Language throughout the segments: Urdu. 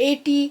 80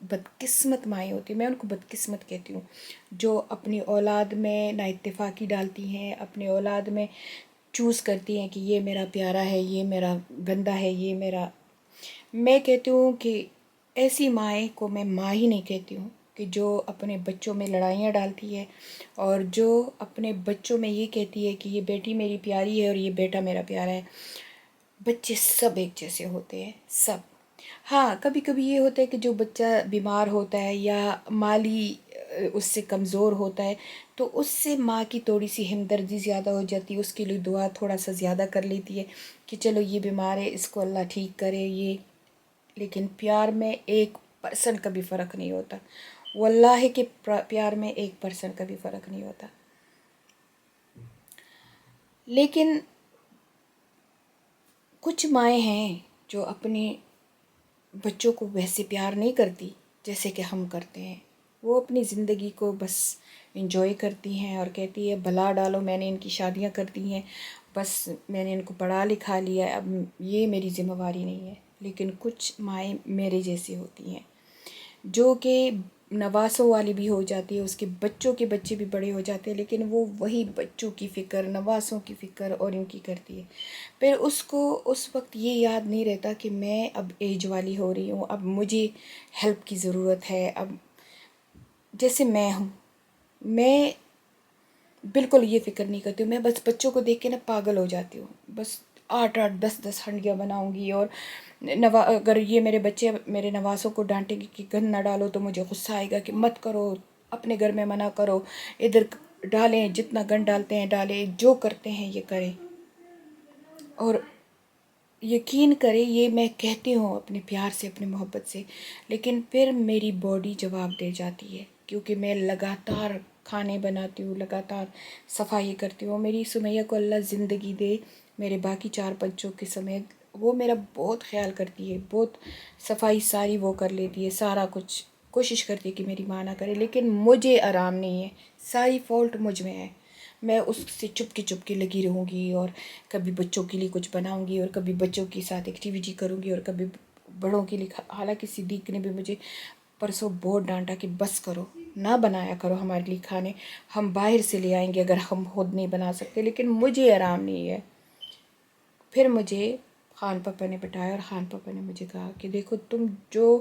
بدقسمت مائیں ہوتی ہیں، میں ان کو بدقسمت کہتی ہوں، جو اپنی اولاد میں نا اتفاقی ڈالتی ہیں، اپنی اولاد میں چوز کرتی ہیں کہ یہ میرا پیارا ہے، یہ میرا گندا ہے، یہ میرا. میں کہتی ہوں کہ ایسی مائیں کو میں ماں ہی نہیں کہتی ہوں، کہ جو اپنے بچوں میں لڑائیاں ڈالتی ہے اور جو اپنے بچوں میں یہ کہتی ہے کہ یہ بیٹی میری پیاری ہے اور یہ بیٹا میرا پیارا ہے. بچے سب ایک جیسے ہوتے ہیں، سب. ہاں کبھی کبھی یہ ہوتا ہے کہ جو بچہ بیمار ہوتا ہے یا مالی اس سے کمزور ہوتا ہے تو اس سے ماں کی تھوڑی سی ہمدردی زیادہ ہو جاتی ہے، اس کے لیے دعا تھوڑا سا زیادہ کر لیتی ہے کہ چلو یہ بیمار ہے، اس کو اللہ ٹھیک کرے یہ. لیکن پیار میں 1% کا بھی فرق نہیں ہوتا، واللہ کہ پیار میں 1% کا بھی فرق نہیں ہوتا. لیکن کچھ مائیں ہیں جو اپنے بچوں کو ویسے پیار نہیں کرتی جیسے کہ ہم کرتے ہیں. وہ اپنی زندگی کو بس انجوائے کرتی ہیں اور کہتی ہے بلا ڈالو، میں نے ان کی شادیاں کر دی ہیں، بس میں نے ان کو پڑھا لکھا لیا ہے، اب یہ میری ذمہ داری نہیں ہے. لیکن کچھ مائیں میرے جیسی ہوتی ہیں جو کہ نواسوں والی بھی ہو جاتی ہے، اس کے بچوں کے بچے بھی بڑے ہو جاتے ہیں، لیکن وہ وہی بچوں کی فکر، نواسوں کی فکر اور ان کی کرتی ہے. پھر اس کو اس وقت یہ یاد نہیں رہتا کہ میں اب ایج والی ہو رہی ہوں، اب مجھے ہیلپ کی ضرورت ہے. اب جیسے میں ہوں، میں بالکل یہ فکر نہیں کرتی ہوں، میں بس بچوں کو دیکھ کے نا پاگل ہو جاتی ہوں. بس 8 10 ہنڈیاں بناؤں گی، اور اگر یہ میرے بچے میرے نواسوں کو ڈانٹیں گے کہ گند نہ ڈالو تو مجھے غصہ آئے گا کہ مت کرو، اپنے گھر میں منع کرو، ادھر ڈالیں، جتنا گند ڈالتے ہیں ڈالیں، جو کرتے ہیں یہ کریں. اور یقین کرے یہ میں کہتی ہوں اپنے پیار سے، اپنے محبت سے، لیکن پھر میری باڈی جواب دے جاتی ہے، کیونکہ میں لگاتار کھانے بناتی ہوں، لگاتار صفائی کرتی ہوں. میری سمیہ کو اللہ زندگی دے، میرے باقی 4 بچوں کے سمیت وہ میرا بہت خیال کرتی ہے، بہت صفائی ساری وہ کر لیتی ہے، سارا کچھ کوشش کرتی ہے کہ میری ماں نہ کرے. لیکن مجھے آرام نہیں ہے، ساری فالٹ مجھ میں ہے. میں اس سے چپ کے لگی رہوں گی، اور کبھی بچوں کے لیے کچھ بناؤں گی، اور کبھی بچوں کے ساتھ ایکٹیویٹی کروں گی، اور کبھی بڑوں کے لیے. حالانکہ صدیق نے بھی مجھے پرسوں بہت ڈانٹا کہ بس کرو، نہ بنایا کرو ہمارے لیے کھانے، ہم باہر سے لے آئیں گے اگر ہم خود نہیں بنا سکتے. لیکن مجھے آرام نہیں ہے. پھر مجھے خان پاپا نے بٹھایا، اور خان پاپا نے مجھے کہا کہ دیکھو تم جو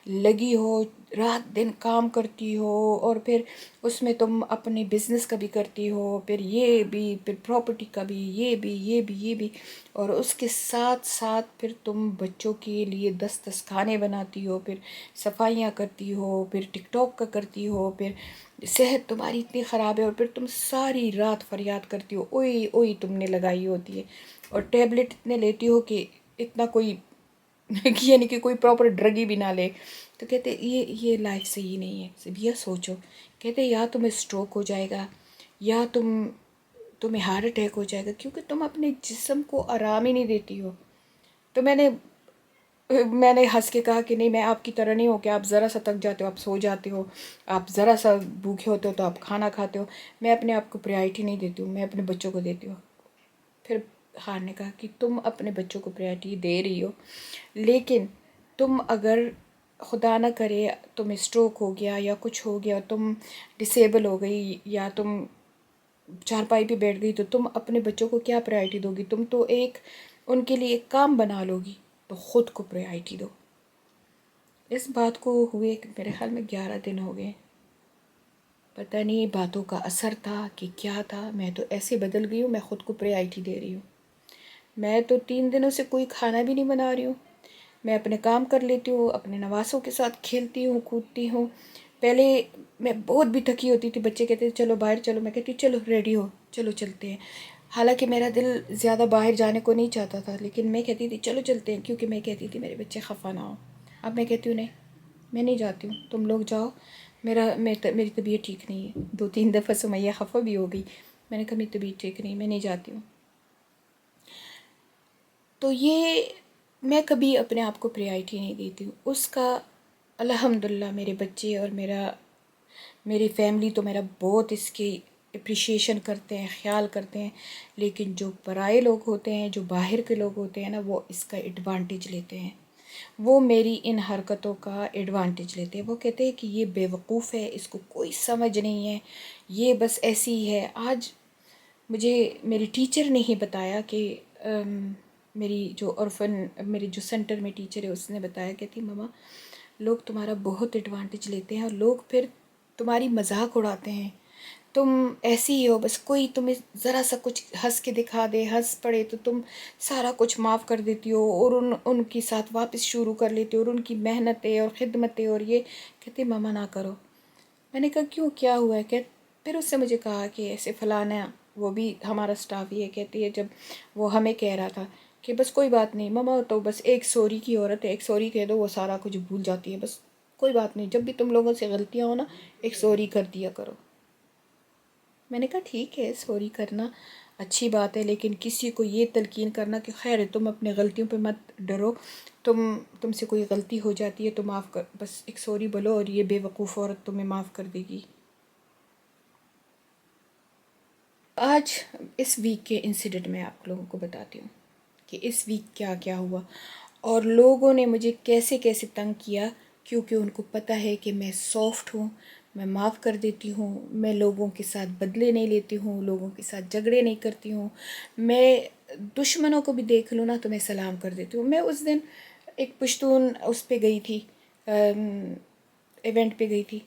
لگی ہو، رات دن کام کرتی ہو، اور پھر اس میں تم اپنی بزنس کا بھی کرتی ہو، پھر یہ بھی، پھر پراپرٹی کا بھی، یہ بھی، اور اس کے ساتھ ساتھ پھر تم بچوں کے لیے 10 کھانے بناتی ہو، پھر صفائیاں کرتی ہو، پھر ٹک ٹاک کا کرتی ہو، پھر صحت تمہاری اتنی خراب ہے، اور پھر تم ساری رات فریاد کرتی ہو، اوئی اوئی تم نے لگائی ہوتی ہے، اور ٹیبلٹ اتنے لیتی ہو کہ اتنا کوئی یعنی کہ کوئی پراپر ڈرگ ہی بھی نہ لے. تو کہتے یہ لائف صحیح نہیں ہے. صرف یہ سوچو، کہتے یا تمہیں اسٹروک ہو جائے گا، یا تمہیں ہارٹ اٹیک ہو جائے گا، کیونکہ تم اپنے جسم کو آرام ہی نہیں دیتی ہو. تو میں نے ہنس کے کہا کہ نہیں، میں آپ کی طرح نہیں ہوں کہ آپ ذرا سا تک جاتے ہو آپ سو جاتے ہو، آپ ذرا سا بھوکے ہوتے ہو تو آپ کھانا کھاتے ہو. میں اپنے آپ کو پریارٹی نہیں دیتی ہوں، میں اپنے بچوں کو دیتی ہوں. پھر خان نے کہا کہ تم اپنے بچوں کو پریارٹی دے رہی ہو، لیکن تم اگر خدا نہ کرے تم اسٹروک ہو گیا یا کچھ ہو گیا، تم ڈسیبل ہو گئی یا تم چارپائی پہ بیٹھ گئی، تو تم اپنے بچوں کو کیا پرائرٹی دو گی؟ تم تو ان کے لیے ایک کام بنا لو گی. تو خود کو پرائرٹی دو. اس بات کو ہوئے میرے خیال میں 11 دن ہو گئے. پتہ نہیں باتوں کا اثر تھا کہ کیا تھا، میں تو ایسے بدل گئی ہوں، میں خود کو پرائرٹی دے رہی ہوں. میں تو 3 دنوں سے کوئی کھانا بھی نہیں بنا رہی ہوں. میں اپنے کام کر لیتی ہوں، اپنے نواسوں کے ساتھ کھیلتی ہوں، کودتی ہوں. پہلے میں بہت بھی تھکی ہوتی تھی، بچے کہتے تھے چلو باہر چلو، میں کہتی چلو ریڈی ہو، چلو چلتے ہیں. حالانکہ میرا دل زیادہ باہر جانے کو نہیں چاہتا تھا، لیکن میں کہتی تھی چلو چلتے ہیں، کیونکہ میں کہتی تھی میرے بچے خفا نہ ہوں. اب میں کہتی ہوں نہیں، میں نہیں جاتی ہوں، تم لوگ جاؤ، میری طبیعت ٹھیک نہیں ہے. 2 3 دفعہ سمیہ خفا بھی ہو گئی. میں نے کہا میری طبیعت ٹھیک نہیں، میں نہیں جاتی ہوں. تو یہ میں کبھی اپنے آپ کو پریارٹی نہیں دیتی ہوں. اس کا الحمدللہ میرے بچے اور میری فیملی تو میرا بہت اس کی اپریشیشن کرتے ہیں، خیال کرتے ہیں. لیکن جو پرائے لوگ ہوتے ہیں، جو باہر کے لوگ ہوتے ہیں نا، وہ اس کا ایڈوانٹیج لیتے ہیں. وہ میری ان حرکتوں کا ایڈوانٹیج لیتے ہیں. وہ کہتے ہیں کہ یہ بیوقوف ہے، اس کو کوئی سمجھ نہیں ہے، یہ بس ایسی ہی ہے. آج مجھے میری ٹیچر نے ہی بتایا کہ میری جو میری جو سینٹر میں ٹیچر ہے اس نے بتایا، کہتی ماما لوگ تمہارا بہت ایڈوانٹیج لیتے ہیں اور لوگ پھر تمہاری مذاق اڑاتے ہیں. تم ایسی ہی ہو، بس کوئی تمہیں ذرا سا کچھ ہنس کے دکھا دے، ہنس پڑے تو تم سارا کچھ معاف کر دیتی ہو اور ان کے ساتھ واپس شروع کر لیتی ہو، اور ان کی محنتیں اور خدمتیں اور یہ. کہتے ماما نہ کرو. میں نے کہا کیوں، کیا ہوا ہے؟ کہ پھر اس سے مجھے کہا کہ ایسے فلانا، وہ بھی ہمارا سٹاف ہی ہے، کہتی ہے جب وہ ہمیں کہہ رہا تھا کہ بس کوئی بات نہیں ماما، تو بس ایک سوری کی عورت ہے، ایک سوری کہہ دو وہ سارا کچھ بھول جاتی ہے، بس کوئی بات نہیں، جب بھی تم لوگوں سے غلطیاں ہو نا ایک سوری کر دیا کرو. میں نے کہا ٹھیک ہے، سوری کرنا اچھی بات ہے، لیکن کسی کو یہ تلقین کرنا کہ خیر ہے تم اپنے غلطیوں پہ مت ڈرو، تم سے کوئی غلطی ہو جاتی ہے تو معاف کر، بس ایک سوری بولو اور یہ بے وقوف عورت تمہیں معاف کر دے گی. آج اس ویک کے انسیڈنٹ میں آپ لوگوں کو بتاتی ہوں کہ اس ویک کیا کیا ہوا اور لوگوں نے مجھے کیسے کیسے تنگ کیا، کیونکہ ان کو پتہ ہے کہ میں سافٹ ہوں، میں معاف کر دیتی ہوں، میں لوگوں کے ساتھ بدلے نہیں لیتی ہوں، لوگوں کے ساتھ جھگڑے نہیں کرتی ہوں، میں دشمنوں کو بھی دیکھ لوں نا تو میں سلام کر دیتی ہوں. میں اس دن ایک پشتون اس پہ گئی تھی، ایونٹ پہ گئی تھی.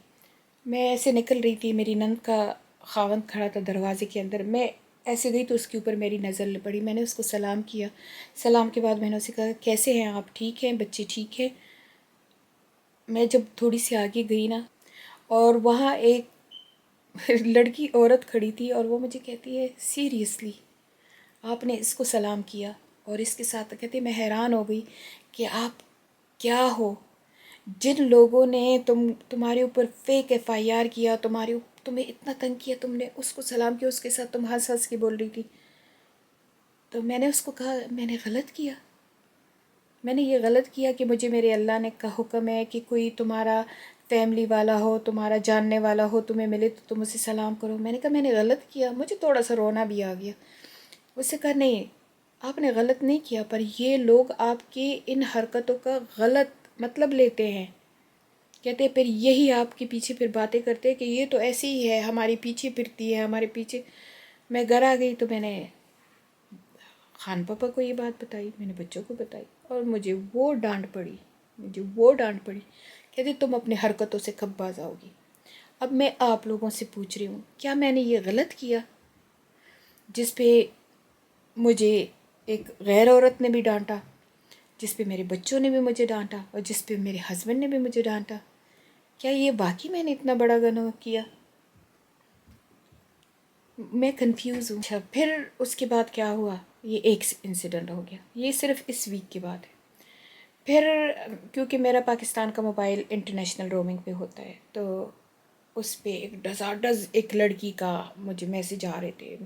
میں ایسے نکل رہی تھی، میری نند کا خاوند کھڑا تھا دروازے کے اندر. میں ایسے گئی تو اس کے اوپر میری نظر پڑی. میں نے اس کو سلام کیا. سلام کے بعد میں نے اسے کہا کیسے ہیں آپ، ٹھیک ہیں بچے، ٹھیک ہے. میں جب تھوڑی سی آگے گئی نا اور وہاں ایک لڑکی عورت کھڑی تھی اور وہ مجھے کہتی ہے سیریسلی آپ نے اس کو سلام کیا اور اس کے ساتھ، کہتے میں حیران ہو گئی کہ آپ کیا ہو. جن لوگوں نے تمہارے اوپر فیک FIR کیا، تمہیں اتنا تنگ کیا، تم نے اس کو سلام کیا، اس کے ساتھ تم ہنس ہنس کے بول رہی تھی. تو میں نے اس کو کہا میں نے غلط کیا، میں نے یہ غلط کیا کہ مجھے میرے اللہ نے کا حکم ہے کہ کوئی تمہارا فیملی والا ہو، تمہارا جاننے والا ہو، تمہیں ملے تو تم اسے سلام کرو. میں نے کہا میں نے غلط کیا. مجھے تھوڑا سا رونا بھی آ گیا. اس سے کہا نہیں آپ نے غلط نہیں کیا، پر یہ لوگ آپ کی ان حرکتوں کا غلط مطلب لیتے ہیں. کہتے پھر یہی آپ کے پیچھے پھر باتیں کرتے کہ یہ تو ایسی ہی ہے، ہمارے پیچھے پھرتی ہے، ہمارے پیچھے. میں گھر آ گئی تو میں نے خان پاپا کو یہ بات بتائی، میں نے بچوں کو بتائی اور مجھے وہ ڈانٹ پڑی. کہتے تم اپنے حرکتوں سے کب باز آؤ گی. اب میں آپ لوگوں سے پوچھ رہی ہوں کیا میں نے یہ غلط کیا جس پہ مجھے ایک غیر عورت نے بھی ڈانٹا، جس پہ میرے بچوں نے بھی مجھے ڈانٹا اور جس پہ میرے ہسبینڈ نے بھی مجھے ڈانٹا؟ کیا یہ باقی میں نے اتنا بڑا گناہ کیا؟ میں کنفیوز ہوں. اچھا پھر اس کے بعد کیا ہوا؟ یہ ایک انسیڈنٹ ہو گیا، یہ صرف اس ویک کی بات ہے. پھر کیونکہ میرا پاکستان کا موبائل انٹرنیشنل رومنگ پہ ہوتا ہے تو اس پہ ایک ڈزاڈز ایک لڑکی کا مجھے میسیج آ رہے تھے.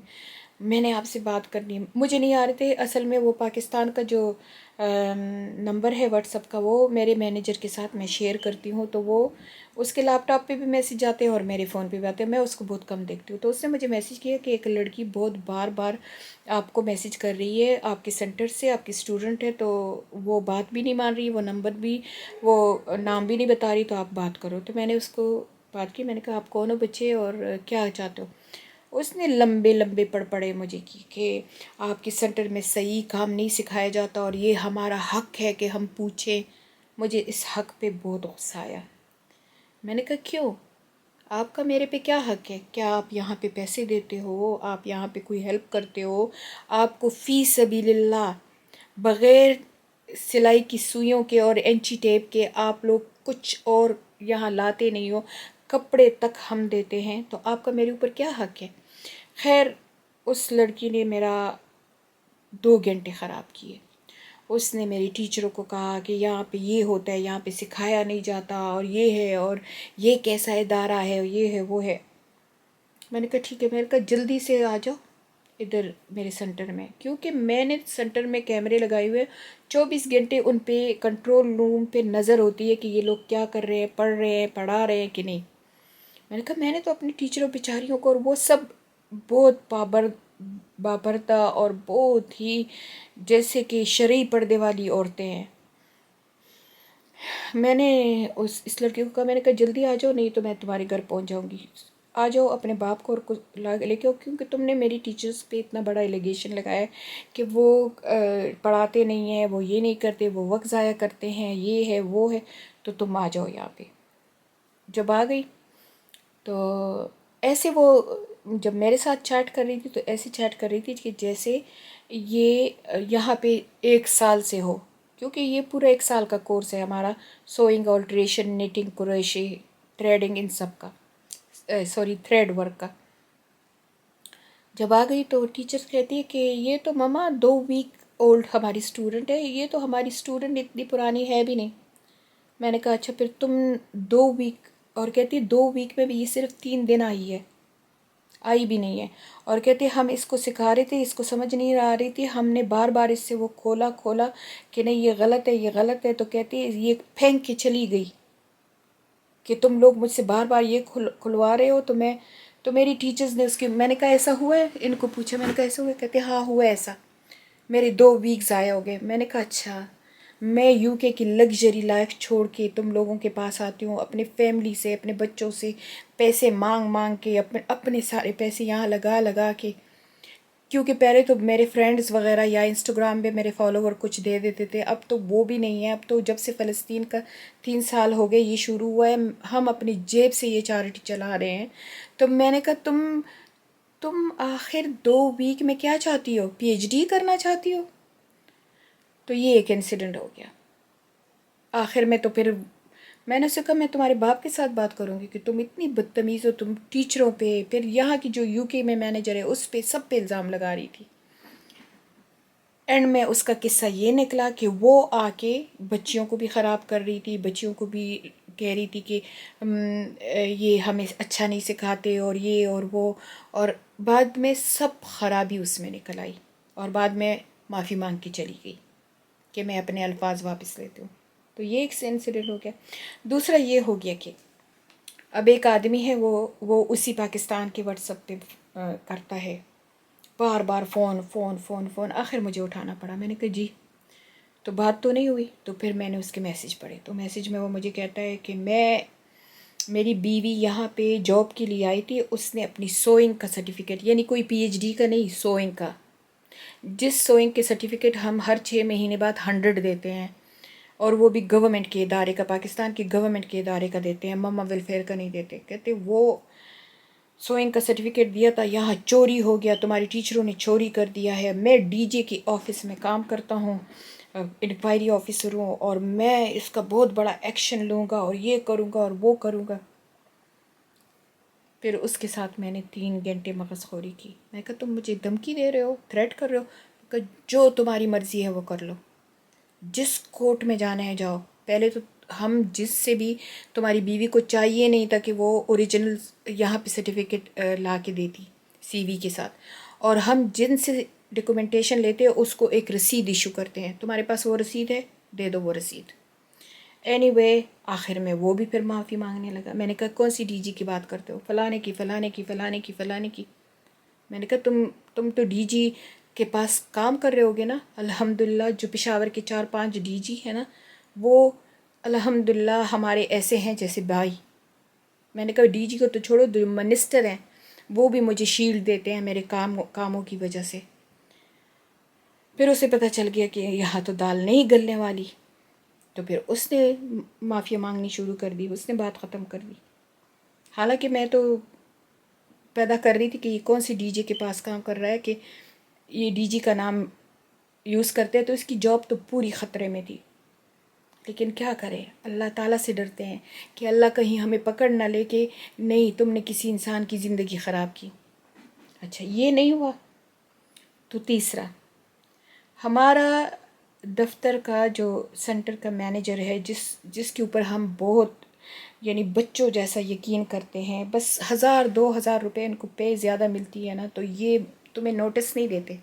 میں نے آپ سے بات کرنی، مجھے نہیں آ رہے تھے اصل میں. وہ پاکستان کا جو نمبر ہے واٹس ایپ کا وہ میرے مینیجر کے ساتھ میں شیئر کرتی ہوں، تو وہ اس کے لیپ ٹاپ پہ بھی میسیج آتے ہیں اور میرے فون پہ بھی آتے ہیں. میں اس کو بہت کم دیکھتی ہوں. تو اس نے مجھے میسیج کیا کہ ایک لڑکی بہت بار بار آپ کو میسیج کر رہی ہے آپ کے سینٹر سے، آپ کی اسٹوڈنٹ ہے، تو وہ بات بھی نہیں مان رہی، وہ نمبر بھی، وہ نام بھی نہیں بتا رہی، تو آپ بات کرو. تو میں نے اس کو بات کی. میں نے کہا آپ کون ہو بچے اور کیا چاہتے ہو؟ اس نے لمبے لمبے پڑے مجھے کی کہ آپ کے سینٹر میں صحیح کام نہیں سکھایا جاتا اور یہ ہمارا حق ہے کہ ہم پوچھیں. مجھے اس حق پہ بہت غصہ آیا. میں نے کہا کیوں؟ آپ کا میرے پہ کیا حق ہے؟ کیا آپ یہاں پہ پیسے دیتے ہو؟ آپ یہاں پہ کوئی ہیلپ کرتے ہو؟ آپ کو فی سبیل اللہ بغیر سلائی کی سوئیوں کے اور انچی ٹیپ کے آپ لوگ کچھ اور یہاں لاتے نہیں ہو، کپڑے تک ہم دیتے ہیں، تو آپ کا میرے اوپر کیا حق ہے؟ خیر اس لڑکی نے میرا 2 گھنٹے خراب کیے. اس نے میری ٹیچروں کو کہا کہ یہاں پہ یہ ہوتا ہے، یہاں پہ سکھایا نہیں جاتا، اور یہ ہے، اور یہ کیسا ادارہ ہے، یہ ہے وہ ہے. میں نے کہا ٹھیک ہے. میں نے کہا جلدی سے آ جاؤ ادھر میرے سینٹر میں، کیونکہ میں نے سینٹر میں کیمرے لگائے ہوئے 24 گھنٹے ان پہ کنٹرول روم پہ نظر ہوتی ہے کہ یہ لوگ کیا کر رہے ہیں، پڑھ رہے ہیں، پڑھا رہے ہیں کہ نہیں. میں نے کہا میں نے تو اپنی ٹیچروں بیچاریوں کو، اور وہ سب بہت بابردہ اور بہت ہی جیسے کہ شرعی پردے والی عورتیں ہیں. میں نے اس لڑکی کو کہا، میں نے کہا جلدی آ جاؤ، نہیں تو میں تمہارے گھر پہنچ جاؤں گی، آ جاؤ اپنے باپ کو اور لے کے آؤ، کیونکہ تم نے میری ٹیچرز پہ اتنا بڑا ایلیگیشن لگایا ہے کہ وہ پڑھاتے نہیں ہیں، وہ یہ نہیں کرتے، وہ وقت ضائع کرتے ہیں، یہ ہے وہ ہے، تو تم آ جاؤ یہاں پہ۔ جب آ گئی تو ایسے وہ جب میرے ساتھ چیٹ کر رہی تھی تو ایسے چیٹ کر رہی تھی کہ جیسے یہ یہاں پہ 1 سال سے ہو، کیونکہ یہ پورا 1 سال کا کورس ہے ہمارا، sewing, alteration, netting, crochet, threading, ان سب کا، سوری تھریڈ ورک کا۔ جب آ گئی تو ٹیچرس کہتی ہے کہ یہ تو مما 2 ویک اولڈ ہماری اسٹوڈنٹ ہے، یہ تو ہماری اسٹوڈنٹ اتنی پرانی ہے بھی نہیں۔ میں نے کہا اچھا پھر تم 2 ویک، اور کہتی 2 ویک میں بھی یہ صرف 3 دن آئی ہے، آئی بھی نہیں ہے، اور کہتے ہم اس کو سکھا رہے تھے، اس کو سمجھ نہیں آ رہی تھی، ہم نے بار بار اس سے وہ کھولا کہ نہیں یہ غلط ہے، یہ غلط ہے، تو کہتی یہ پھینک کے چلی گئی کہ تم لوگ مجھ سے بار بار یہ کھلوا رہے ہو، تو میری ٹیچرز نے اس کی، میں نے کہا ایسا ہوا ہے، ان کو پوچھا، میں نے کہا ایسا ہوا ہے، کہتے ہاں ہوا ہے ایسا، میرے 2 ویک ضائع ہو گئے۔ میں نے کہا اچھا، میں UK کی لگژری لائف چھوڑ کے تم لوگوں کے پاس آتی ہوں، اپنے فیملی سے، اپنے بچوں سے پیسے مانگ مانگ کے، اپنے سارے پیسے یہاں لگا لگا کے، کیونکہ پہلے تو میرے فرینڈز وغیرہ یا انسٹاگرام پہ میرے فالوور کچھ دے دیتے تھے، اب تو وہ بھی نہیں ہے، اب تو جب سے فلسطین کا 3 سال ہو گئے یہ شروع ہوا ہے، ہم اپنی جیب سے یہ چارٹی چلا رہے ہیں۔ تو میں نے کہا تم آخر 2 ویک میں کیا چاہتی ہو، PhD کرنا چاہتی ہو؟ تو یہ ایک انسیڈنٹ ہو گیا۔ آخر میں تو پھر میں نے اسے کہا میں تمہارے باپ کے ساتھ بات کروں گی کہ تم اتنی بدتمیز ہو، تم ٹیچروں پہ، پھر یہاں کی جو UK میں مینیجر ہے اس پہ، سب پہ الزام لگا رہی تھی۔ اینڈ میں اس کا قصہ یہ نکلا کہ وہ آ کے بچیوں کو بھی خراب کر رہی تھی، بچیوں کو بھی کہہ رہی تھی کہ یہ ہمیں اچھا نہیں سکھاتے، اور یہ اور وہ، اور بعد میں سب خرابی اس میں نکل آئی، اور بعد میں معافی مانگ کے چلی گئی کہ میں اپنے الفاظ واپس لیتی ہوں۔ تو یہ ایک انسیڈنٹ ہو گیا۔ دوسرا یہ ہو گیا کہ اب ایک آدمی ہے، وہ اسی پاکستان کے واٹس ایپ پہ کرتا ہے، بار بار فون فون فون فون، آخر مجھے اٹھانا پڑا۔ میں نے کہا جی، تو بات تو نہیں ہوئی، تو پھر میں نے اس کے میسیج پڑھے، تو میسیج میں وہ مجھے کہتا ہے کہ میری بیوی یہاں پہ جاب کے لیے آئی تھی، اس نے اپنی سوئنگ کا سرٹیفکیٹ، یعنی کوئی PhD کا نہیں، سوئنگ کا، جس سوئنگ کے سرٹیفکیٹ ہم ہر 6 مہینے بعد 100 دیتے ہیں، اور وہ بھی گورنمنٹ کے ادارے کا، پاکستان کی گورنمنٹ کے ادارے کا دیتے ہیں، مما ویلفیئر کا نہیں دیتے۔ کہتے وہ سوئنگ کا سرٹیفکیٹ دیا تھا، یہاں چوری ہو گیا، تمہاری ٹیچروں نے چوری کر دیا ہے، میں DJ کی آفس میں کام کرتا ہوں، انکوائری آفیسر ہوں، اور میں اس کا بہت بڑا ایکشن لوں گا، اور یہ کروں گا اور وہ کروں گا۔ پھر اس کے ساتھ میں نے 3 گھنٹے مغز خوری کی۔ میں کہا تم مجھے دھمکی دے رہے ہو، تھریٹ کر رہے ہو؟ کہ جو تمہاری مرضی ہے وہ کر لو، جس کورٹ میں جانا ہے جاؤ۔ پہلے تو ہم جس سے بھی، تمہاری بیوی کو چاہیے نہیں تھا کہ وہ اوریجنل یہاں پہ سرٹیفکیٹ لا کے دیتی CV کے ساتھ، اور ہم جن سے ڈاکومنٹیشن لیتے ہیں اس کو ایک رسید ایشو کرتے ہیں، تمہارے پاس وہ رسید ہے، دے دو وہ رسید۔ اینی وے آخر میں وہ بھی پھر معافی مانگنے لگا۔ میں نے کہا کون سی DG کی بات کرتے ہو؟ فلانے کی فلانے کی فلانے کی فلانے کی۔ میں نے کہا تم تو DG کے پاس کام کر رہے ہوگے نا؟ الحمدللہ جو پشاور کے 4-5 DG ہیں نا، وہ الحمدللہ ہمارے ایسے ہیں جیسے بھائی۔ میں نے کہا DG کو تو چھوڑو، جو منسٹر ہیں وہ بھی مجھے شیلڈ دیتے ہیں میرے کاموں کی وجہ سے۔ پھر اسے پتہ چل گیا کہ یہاں تو دال نہیں گلنے والی، تو پھر اس نے معافی مانگنی شروع کر دی، اس نے بات ختم کر دی۔ حالانکہ میں تو پیدا کر رہی تھی کہ یہ کون سی DG کے پاس کام کر رہا ہے کہ یہ DG کا نام یوز کرتے ہیں، تو اس کی جاب تو پوری خطرے میں تھی۔ لیکن کیا کریں، اللہ تعالیٰ سے ڈرتے ہیں کہ اللہ کہیں ہمیں پکڑ نہ لے کہ نہیں تم نے کسی انسان کی زندگی خراب کی۔ اچھا یہ نہیں ہوا تو تیسرا، ہمارا دفتر کا جو سینٹر کا مینیجر ہے، جس کے اوپر ہم بہت یعنی بچوں جیسا یقین کرتے ہیں، بس 1000-2000 روپے ان کو پے زیادہ ملتی ہے نا، تو یہ تمہیں نوٹس نہیں دیتے۔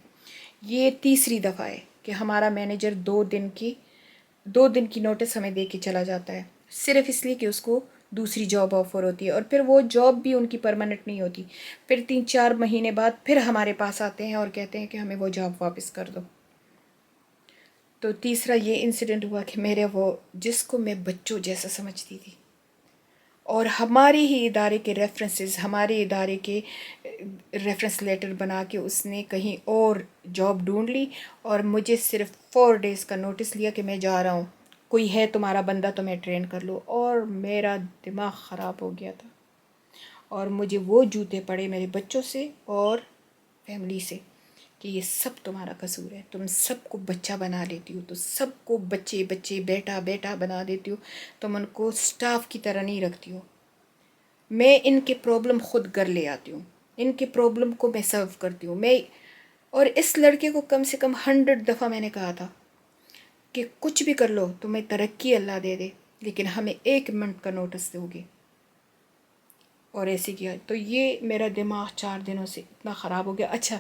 یہ تیسری دفعہ ہے کہ ہمارا مینیجر 2 دن کی نوٹس ہمیں دے کے چلا جاتا ہے، صرف اس لیے کہ اس کو دوسری جاب آفر ہوتی ہے، اور پھر وہ جاب بھی ان کی پرماننٹ نہیں ہوتی، پھر 3-4 مہینے بعد پھر ہمارے پاس آتے ہیں اور کہتے ہیں کہ ہمیں وہ جاب واپس کر دو۔ تو تیسرا یہ انسیڈنٹ ہوا کہ میرے وہ جس کو میں بچوں جیسا سمجھتی تھی، اور ہمارے ہی ادارے کے ریفرنسز، ہمارے ادارے کے ریفرنس لیٹر بنا کے اس نے کہیں اور جاب ڈھونڈ لی، اور مجھے صرف 4 days کا نوٹس لیا کہ میں جا رہا ہوں، کوئی ہے تمہارا بندہ تو میں ٹرین کر لوں، اور میرا دماغ خراب ہو گیا تھا، اور مجھے وہ جوتے پڑے میرے بچوں سے اور فیملی سے کہ یہ سب تمہارا قصور ہے، تم سب کو بچہ بنا لیتی ہو، تو سب کو بچے بچے بیٹا بیٹا بنا دیتی ہو، تم ان کو سٹاف کی طرح نہیں رکھتی ہو۔ میں ان کے پرابلم خود گھر لے آتی ہوں، ان کے پرابلم کو میں سرو کرتی ہوں میں، اور اس لڑکے کو کم سے کم 100 دفعہ میں نے کہا تھا کہ کچھ بھی کر لو تمہیں ترقی اللہ دے دے، لیکن ہمیں 1 منٹ کا نوٹس دو گے، اور ایسے کیا۔ تو یہ میرا دماغ 4 دنوں سے اتنا خراب ہو گیا۔ اچھا،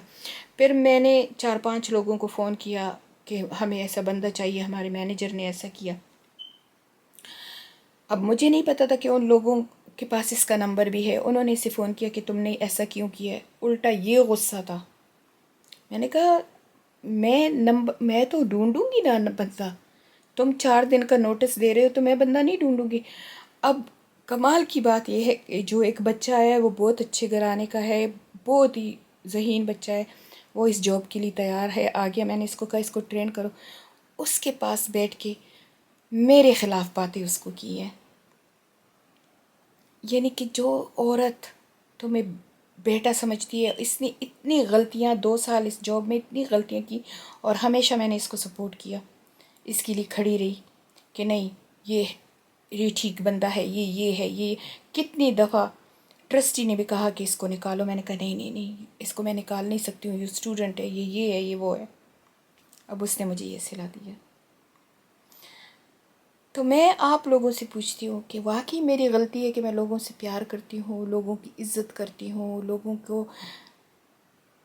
پھر میں نے 4-5 لوگوں کو فون کیا کہ ہمیں ایسا بندہ چاہیے، ہمارے مینیجر نے ایسا کیا۔ اب مجھے نہیں پتا تھا کہ ان لوگوں کے پاس اس کا نمبر بھی ہے، انہوں نے اسے فون کیا کہ تم نے ایسا کیوں کیا ہے، الٹا یہ غصہ تھا۔ میں نے کہا میں تو ڈھونڈوں گی نا بندہ، تم 4 دن کا نوٹس دے رہے ہو تو میں بندہ نہیں ڈھونڈوں گی۔ اب کمال کی بات یہ ہے کہ جو ایک بچہ ہے وہ بہت اچھے گھرانے کا ہے، بہت ہی ذہین بچہ ہے، وہ اس جاب کے لیے تیار ہے، آ گیا۔ میں نے اس کو کہا اس کو ٹرین کرو، اس کے پاس بیٹھ کے میرے خلاف باتیں اس کو کی ہیں۔ یعنی کہ جو عورت تمہیں بیٹا سمجھتی ہے، اس نے اتنی غلطیاں 2 سال اس جاب میں اتنی غلطیاں کی، اور ہمیشہ میں نے اس کو سپورٹ کیا، اس کے لیے کھڑی رہی کہ نہیں یہ ٹھیک بندہ ہے، یہ ہے یہ۔ کتنی دفعہ ٹرسٹی نے بھی کہا کہ اس کو نکالو، میں نے کہا نہیں نہیں نہیں، اس کو میں نکال نہیں سکتی ہوں، یہ اسٹوڈنٹ ہے، یہ ہے یہ وہ ہے۔ اب اس نے مجھے یہ صلا دیا۔ تو میں آپ لوگوں سے پوچھتی ہوں کہ واقعی میری غلطی ہے کہ میں لوگوں سے پیار کرتی ہوں، لوگوں کی عزت کرتی ہوں،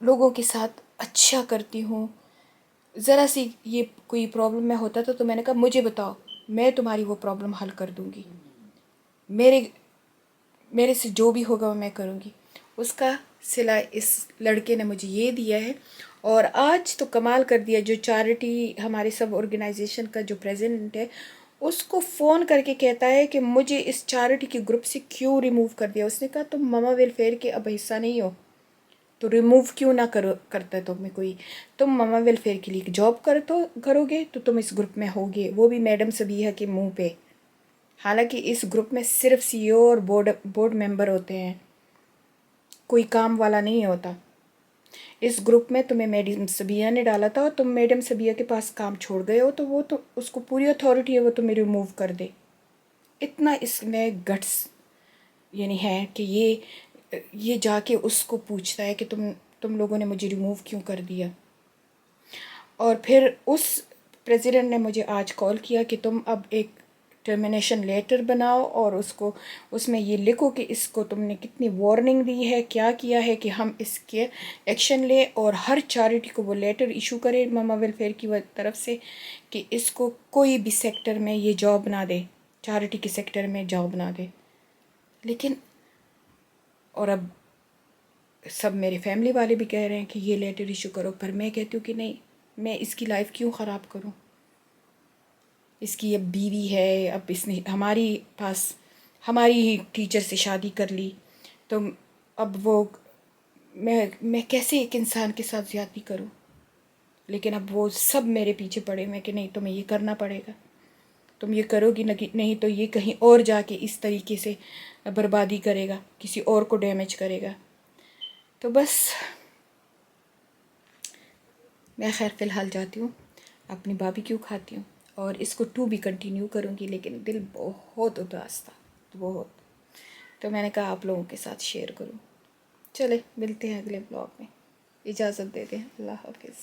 لوگوں کے ساتھ اچھا کرتی ہوں۔ ذرا سی یہ کوئی پرابلم میں ہوتا تھا تو میں نے کہا مجھے بتاؤ، میں تمہاری وہ پرابلم حل کر دوں گی، میرے سے جو بھی ہوگا وہ میں کروں گی۔ اس کا صلہ اس لڑکے نے مجھے یہ دیا ہے، اور آج تو کمال کر دیا۔ جو چیریٹی ہمارے سب آرگنائزیشن کا جو پریزیڈنٹ ہے، اس کو فون کر کے کہتا ہے کہ مجھے اس چیریٹی کے گروپ سے کیوں ریموو کر دیا۔ اس نے کہا تم ماما ویلفیئر کے اب حصہ نہیں ہو تو ریموو کیوں نہ کرتا تمہیں کوئی، تم ماما ویلفیئر کے لیے جاب کرو گے تو تم اس گروپ میں ہوگے، وہ بھی میڈم صبیحہ کے منہ پہ۔ حالانکہ اس گروپ میں صرف سی او اور بورڈ ممبر ہوتے ہیں، کوئی کام والا نہیں ہوتا۔ اس گروپ میں تمہیں میڈم صبیحہ نے ڈالا تھا، اور تم میڈم صبیحہ کے پاس کام چھوڑ گئے ہو، تو وہ تو اس کو پوری اتھارٹی ہے وہ تمہیں ریموو کر دے۔ اتنا اس میں گٹس یعنی ہے کہ یہ جا کے اس کو پوچھتا ہے کہ تم لوگوں نے مجھے ریموو کیوں کر دیا۔ اور پھر اس پریزیڈنٹ نے مجھے آج کال کیا کہ تم اب ایک ٹرمینیشن لیٹر بناؤ، اور اس میں یہ لکھو کہ اس کو تم نے کتنی وارننگ دی ہے، کیا کیا ہے، کہ ہم اس کے ایکشن لیں، اور ہر چیریٹی کو وہ لیٹر ایشو کرے ماما ویلفیئر کی طرف سے کہ اس کو کوئی بھی سیکٹر میں یہ جاب نہ دے، چیریٹی کے سیکٹر میں جاب نہ دے۔ لیکن اور اب سب میرے فیملی والے بھی کہہ رہے ہیں کہ یہ لیٹر ایشو کرو، پر میں کہتی ہوں کہ نہیں، میں اس کی لائف کیوں خراب کروں۔ اس کی اب بیوی ہے، اب اس نے ہماری ہی ٹیچر سے شادی کر لی، تو اب میں کیسے ایک انسان کے ساتھ زیادتی کروں۔ لیکن اب وہ سب میرے پیچھے پڑے میں کہ نہیں تمہیں یہ کرنا پڑے گا، تم یہ کرو گی، نہیں تو یہ کہیں اور جا کے اس طریقے سے بربادی کرے گا، کسی اور کو ڈیمیج کرے گا۔ تو بس میں خیر فی الحال جاتی ہوں، اپنی باربیکیو کھاتی ہوں، اور اس کو 2 بھی کنٹینیو کروں گی، لیکن دل بہت اداس تھا، بہت۔ تو میں نے کہا آپ لوگوں کے ساتھ شیئر کروں۔ چلے ملتے ہیں اگلے بلاگ میں، اجازت دے دیں، اللہ حافظ۔